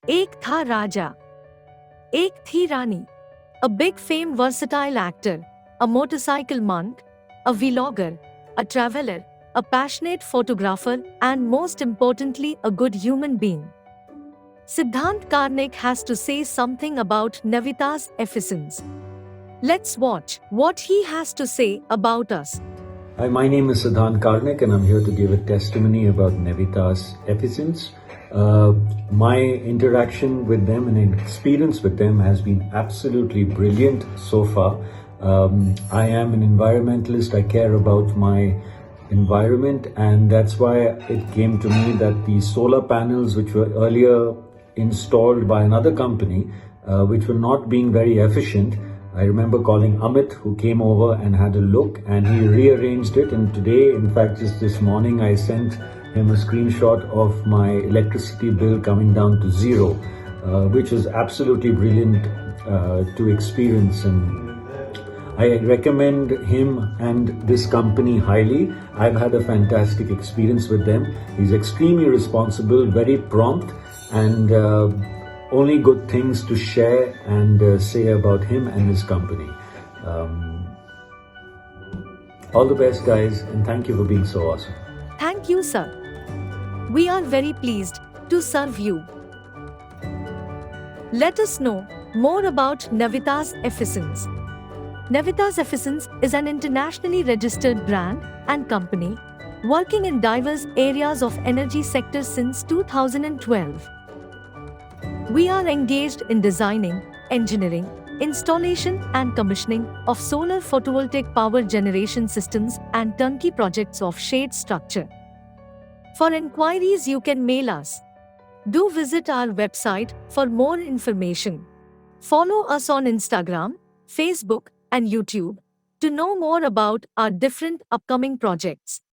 एक था राजा, एक थी रानी. A big fame versatile actor, a motorcycle monk, a vlogger, a traveler, a passionate photographer, and most importantly, a good human being. Siddhant Karnick has to say something about Navitas Efficens. Let's watch what he has to say about us. Hi, my name is Siddhant Karnick and I'm here to give a testimony about Navitas Efficens. My interaction with them and experience with them has been absolutely brilliant so far. I am an environmentalist. I care about my environment, and that's why it came to me that the solar panels which were earlier installed by another company, which were not being very efficient, I remember calling Amit, who came over and had a look, and he rearranged it. And today, in fact, just this morning, I sent him a screenshot of my electricity bill coming down to zero, which was absolutely brilliant to experience. And I recommend him and this company highly. I've had a fantastic experience with them. He's extremely responsible, very prompt, and only good things to share and say about him and his company. All the best, guys, and thank you for being so awesome. Thank you, sir. We are very pleased to serve you. Let us know more about Navitas Efficens. Navitas Efficens is an internationally registered brand and company working in diverse areas of energy sector since 2012. We are engaged in designing, engineering, installation and commissioning of solar photovoltaic power generation systems and turnkey projects of shade structure. For inquiries, you can mail us. Do visit our website for more information. Follow us on Instagram, Facebook, and YouTube to know more about our different upcoming projects.